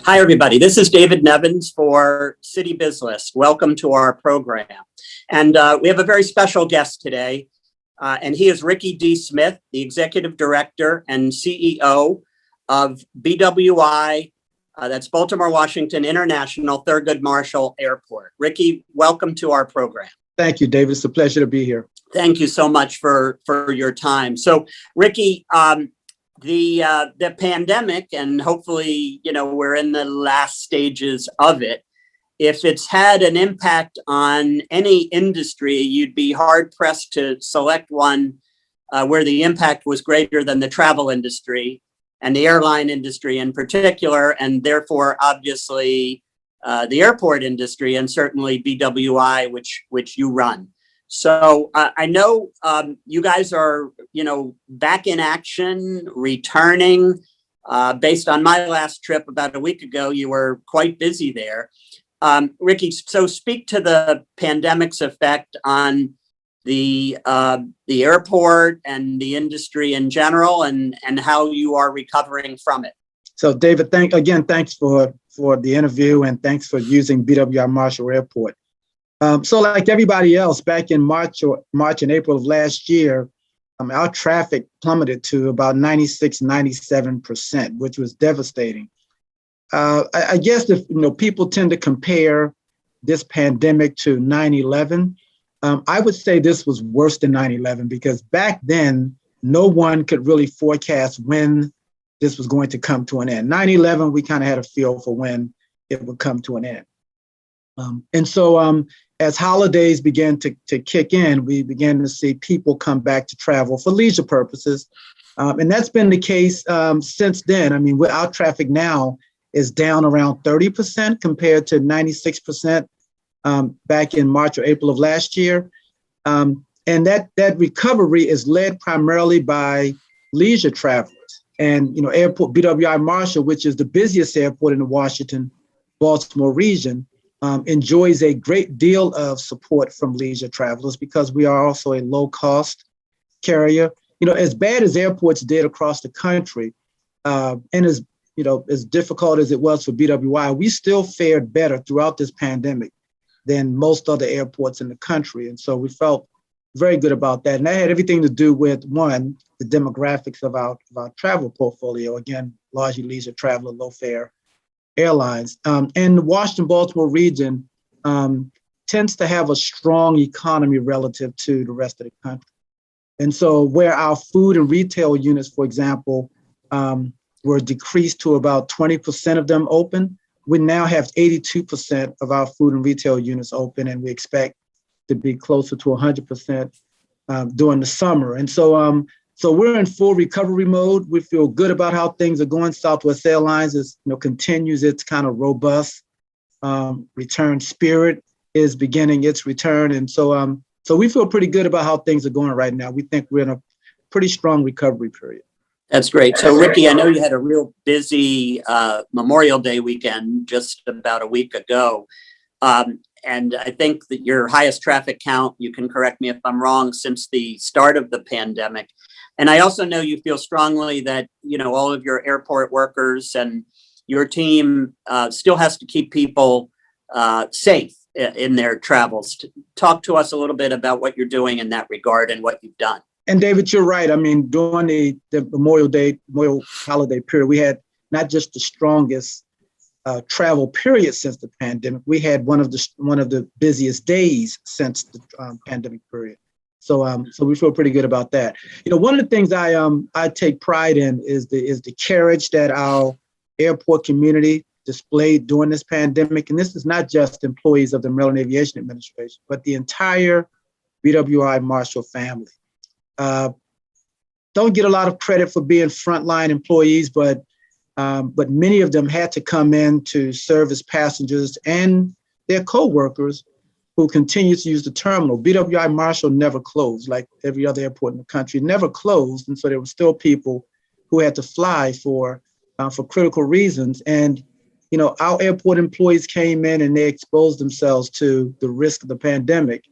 Hi, everybody. This is David Nevins for Citybiz List. Welcome to our program. And we have a very special guest today, and he is Ricky D. Smith, the Executive Director and CEO of BWI, that's Baltimore Washington International Thurgood Marshall Airport. Ricky, welcome to our program. Thank you, David. It's a pleasure to be here. Thank you so much for your time. So, Ricky, the pandemic, and hopefully, we're in the last stages of it. If it's had an impact on any industry, you'd be hard pressed to select one where the impact was greater than the travel industry and the airline industry in particular, and therefore, obviously, the airport industry and certainly BWI, which you run. So I know you guys are, back in action, returning. Based on my last trip about a week ago, you were quite busy there. Ricky, so speak to the pandemic's effect on the airport and the industry in general, and how you are recovering from it. So, David, thanks for the interview, and thanks for using BWI Marshall Airport. So like everybody else, back in March and April of last year, our traffic plummeted to about 96, 97%, which was devastating. I guess if people tend to compare this pandemic to 9/11, I would say this was worse than 9/11, because back then, no one could really forecast when this was going to come to an end. 9/11, we kind of had a feel for when it would come to an end. And so as holidays began to kick in, we began to see people come back to travel for leisure purposes. And that's been the case since then. I mean, our traffic now is down around 30% compared to 96% back in March or April of last year. And that recovery is led primarily by leisure travelers. And, airport BWI Marshall, which is the busiest airport in the Washington, Baltimore region, enjoys a great deal of support from leisure travelers because we are also a low-cost carrier. As bad as airports did across the country, and as difficult as it was for BWI, we still fared better throughout this pandemic than most other airports in the country. And so we felt very good about that. And that had everything to do with, one, the demographics of our travel portfolio. Again, largely leisure traveler, low-fare airlines. And the Washington-Baltimore region tends to have a strong economy relative to the rest of the country. And so where our food and retail units, for example, were decreased to about 20% of them open, we now have 82% of our food and retail units open, and we expect to be closer to 100% during the summer. And so we're in full recovery mode. We feel good about how things are going. Southwest Airlines continues its kind of robust return. Spirit is beginning its return. And so we feel pretty good about how things are going right now. We think we're in a pretty strong recovery period. That's great. So, Ricky, I know you had a real busy Memorial Day weekend just about a week ago. And I think that your highest traffic count, you can correct me if I'm wrong, since the start of the pandemic. And I also know you feel strongly that, all of your airport workers and your team still has to keep people safe in their travels. Talk to us a little bit about what you're doing in that regard and what you've done. And David, you're right. I mean, during the Memorial holiday period, we had not just the strongest travel period since the pandemic. We had one of the busiest days since the pandemic period. So we feel pretty good about that. One of the things I take pride in is the courage that our airport community displayed during this pandemic. And this is not just employees of the Maryland Aviation Administration, but the entire BWI Marshall family. Don't get a lot of credit for being frontline employees, but many of them had to come in to serve as passengers and their co-workers who continue to use the terminal. BWI Marshall never closed, like every other airport in the country, never closed. And so there were still people who had to fly for critical reasons. And, our airport employees came in and they exposed themselves to the risk of the pandemic.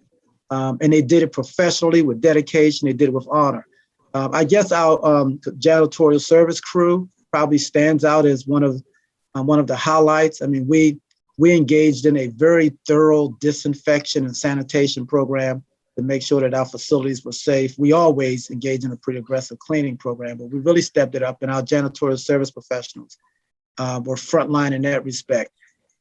And they did it professionally with dedication. They did it with honor. I guess our janitorial service crew probably stands out as one of one of the highlights. I mean, we engaged in a very thorough disinfection and sanitation program to make sure that our facilities were safe. We always engage in a pretty aggressive cleaning program, but we really stepped it up, and our janitorial service professionals were frontline in that respect.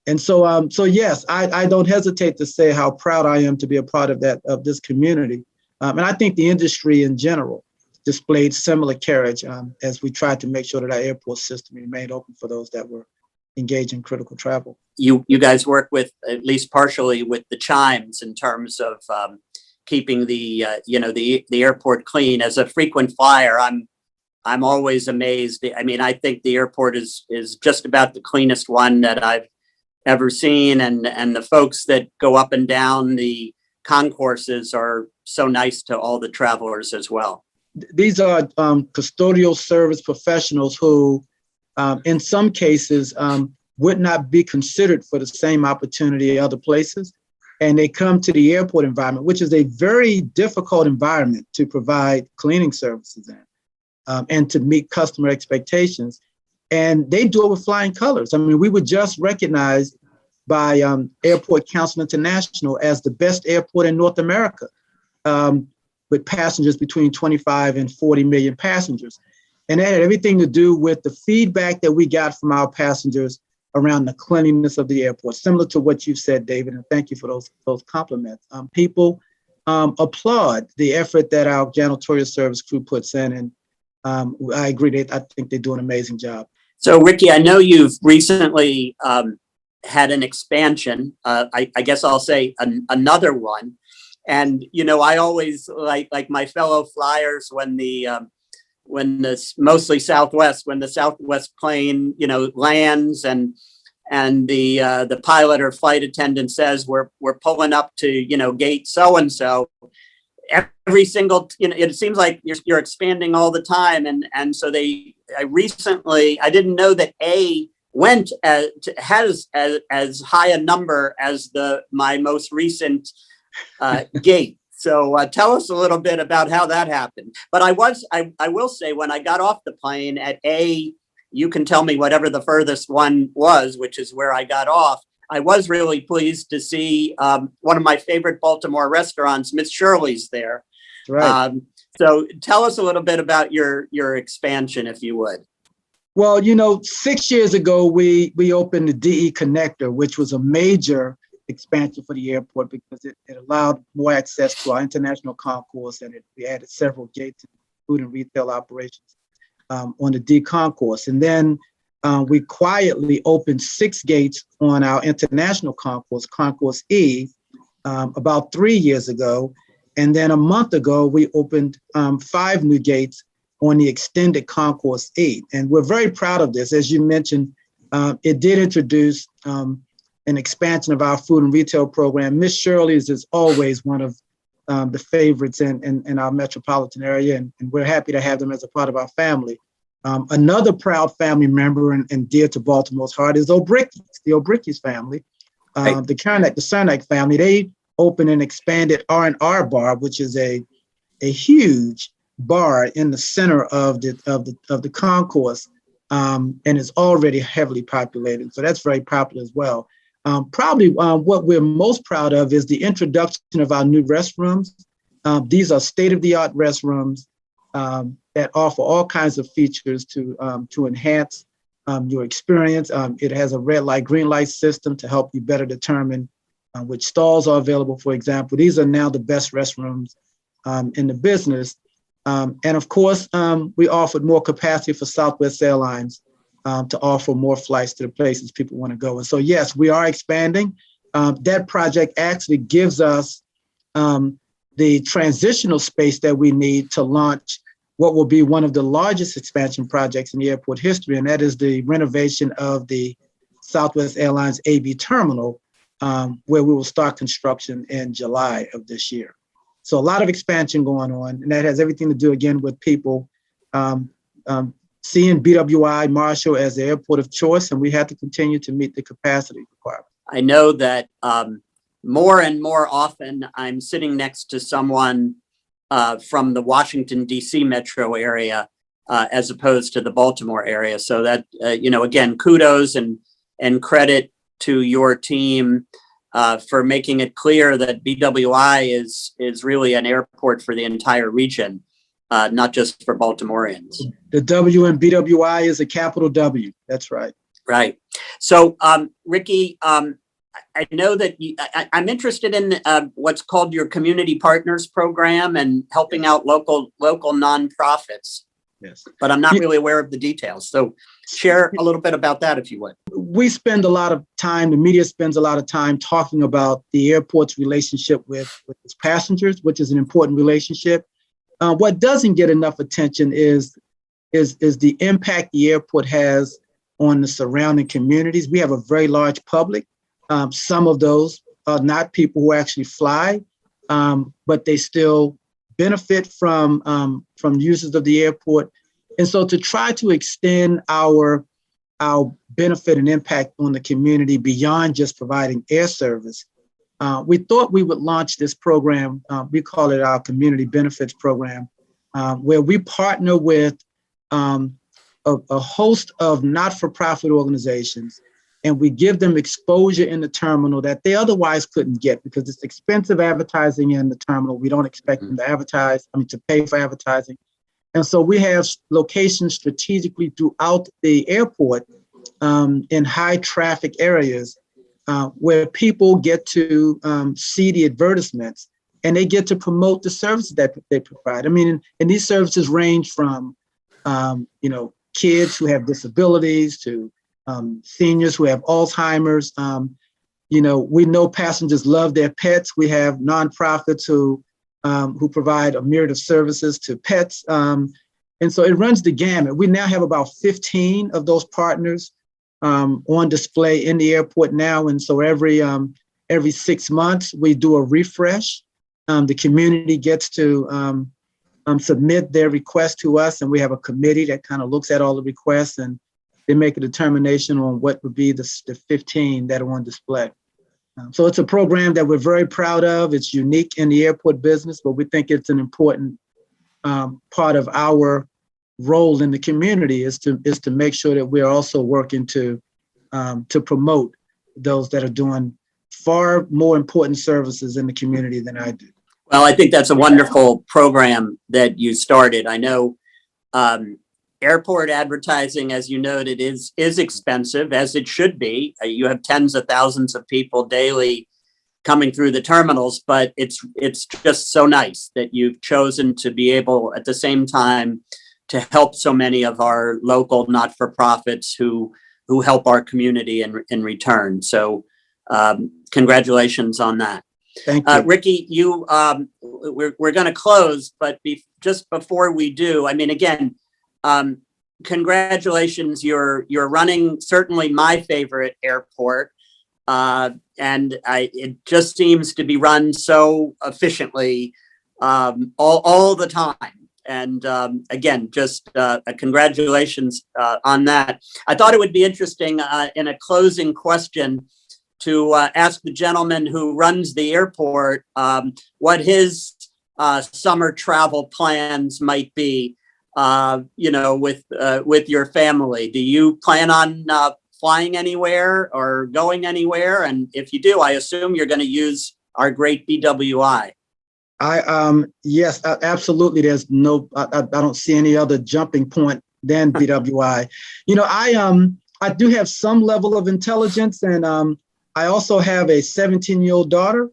And so yes, I don't hesitate to say how proud I am to be a part of this community. And I think the industry in general displayed similar courage as we tried to make sure that our airport system remained open for those that were engaged in critical travel. You guys work with, at least partially, with the chimes in terms of keeping the airport clean. As a frequent flyer, I'm always amazed. I mean, I think the airport is just about the cleanest one that I've ever seen, and the folks that go up and down the concourses are so nice to all the travelers as well. These are custodial service professionals who, in some cases, would not be considered for the same opportunity other places. And they come to the airport environment, which is a very difficult environment to provide cleaning services in, and to meet customer expectations. And they do it with flying colors. I mean, we were just recognized by Airport Council International as the best airport in North America, with passengers between 25 and 40 million passengers. And that had everything to do with the feedback that we got from our passengers around the cleanliness of the airport, similar to what you said, David, and thank you for those compliments. People applaud the effort that our janitorial service crew puts in, and I agree, I think they do an amazing job. So, Ricky, I know you've recently had an expansion. I guess I'll say another one. And, I always like my fellow flyers when the mostly Southwest, when the Southwest plane, lands and the pilot or flight attendant says, we're pulling up to, gate so-and-so. Every single, it seems like you're expanding all the time. And so I didn't know that has as high a number as my most recent gate. So tell us a little bit about how that happened. But I will say, when I got off the plane at you can tell me whatever the furthest one was, which is where I got off, I was really pleased to see one of my favorite Baltimore restaurants, Miss Shirley's there. Right. So tell us a little bit about your expansion, if you would. Well, 6 years ago, we opened the DE Connector, which was a major expansion for the airport because it allowed more access to our international concourse, and we added several gates in food and retail operations on the D concourse. And then we quietly opened 6 gates on our international concourse, Concourse E, about 3 years ago. And then a month ago, we opened 5 new gates on the extended Concourse E. And we're very proud of this. As you mentioned, it did introduce an expansion of our food and retail program. Miss Shirley's is always one of the favorites in our metropolitan area, and we're happy to have them as a part of our family. Another proud family member and dear to Baltimore's heart is O'Bricky's, the O'Bricky's family. The Cernak family, they opened an expanded R&R bar, which is a huge bar in the center of the concourse, and is already heavily populated. So that's very popular as well. Probably what we're most proud of is the introduction of our new restrooms. These are state-of-the-art restrooms that offer all kinds of features to enhance your experience. It has a red light, green light system to help you better determine which stalls are available, for example. These are now the best restrooms in the business. And of course, we offered more capacity for Southwest Airlines to offer more flights to the places people want to go. And so, yes, we are expanding. That project actually gives us the transitional space that we need to launch what will be one of the largest expansion projects in the airport history, and that is the renovation of the Southwest Airlines AB terminal, where we will start construction in July of this year. So a lot of expansion going on, and that has everything to do, again, with people seeing BWI Marshall as the airport of choice, and we have to continue to meet the capacity requirements. I know that more and more often I'm sitting next to someone from the Washington, D.C. metro area as opposed to the Baltimore area. So that, again, kudos and credit to your team for making it clear that BWI is really an airport for the entire region, not just for Baltimoreans. The W in BWI is a capital W. That's right. Right. So, Ricky, I know that I'm interested in what's called your Community Partners Program and helping out local nonprofits. Yes. But I'm not really aware of the details. So share a little bit about that, if you would. We spend a lot of time, the media spends a lot of time talking about the airport's relationship with its passengers, which is an important relationship. What doesn't get enough attention is the impact the airport has on the surrounding communities. We have a very large public. Some of those are not people who actually fly, but they still benefit from users of the airport. And so to try to extend our benefit and impact on the community beyond just providing air service, we thought we would launch this program. We call it our Community Benefits Program, where we partner with a host of not-for-profit organizations, and we give them exposure in the terminal that they otherwise couldn't get because it's expensive advertising in the terminal. We don't expect them to pay for advertising. And so we have locations strategically throughout the airport in high traffic areas where people get to see the advertisements and they get to promote the services that they provide. I mean, and these services range from, kids who have disabilities to seniors who have Alzheimer's. We know passengers love their pets. We have nonprofits who provide a myriad of services to pets. And so it runs the gamut. We now have about 15 of those partners on display in the airport now. And so every 6 months, we do a refresh. The community gets to submit their request to us, and we have a committee that kind of looks at all the requests, and they make a determination on what would be the 15 that are on display. So it's a program that we're very proud of. It's unique in the airport business, but we think it's an important part of our role in the community is to make sure that we're also working to promote those that are doing far more important services in the community than I do. Well, I think that's a wonderful program that you started. I know airport advertising, as you noted, is expensive, as it should be. You have tens of thousands of people daily coming through the terminals, but it's just so nice that you've chosen to be able at the same time to help so many of our local not-for-profits who help our community in return. So congratulations on that. Thank you. Ricky, we're going to close, but just before we do, I mean, again, congratulations. You're running certainly my favorite airport. And it just seems to be run so efficiently all the time. And again, just congratulations on that. I thought it would be interesting in a closing question to ask the gentleman who runs the airport what his summer travel plans might be, with your family. Do you plan on flying anywhere or going anywhere? And if you do, I assume you're going to use our great BWI. Yes, absolutely. There's I don't see any other jumping point than BWI. I do have some level of intelligence, and I also have a 17-year-old daughter.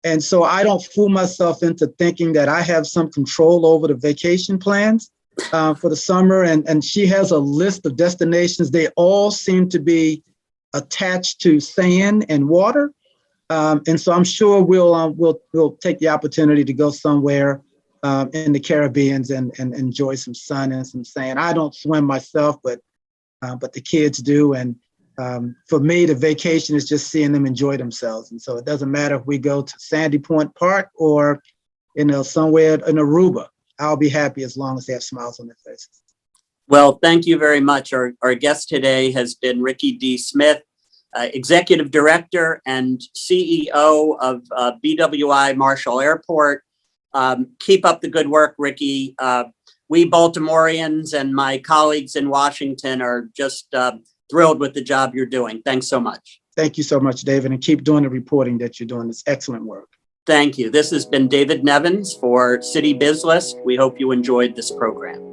And so I don't fool myself into thinking that I have some control over the vacation plans for the summer. And she has a list of destinations. They all seem to be attached to sand and water. And so I'm sure we'll take the opportunity to go somewhere in the Caribbean and enjoy some sun and some sand. I don't swim myself, but the kids do. And for me, the vacation is just seeing them enjoy themselves. And so it doesn't matter if we go to Sandy Point Park or, somewhere in Aruba. I'll be happy as long as they have smiles on their faces. Well, thank you very much. Our guest today has been Ricky D. Smith, Executive Director and CEO of BWI Marshall Airport. Keep up the good work, Ricky. we Baltimoreans and my colleagues in Washington are just thrilled with the job you're doing. Thanks so much. Thank you so much, David, and keep doing the reporting that you're doing. It's excellent work. Thank you. This has been David Nevins for City Biz List. We hope you enjoyed this program.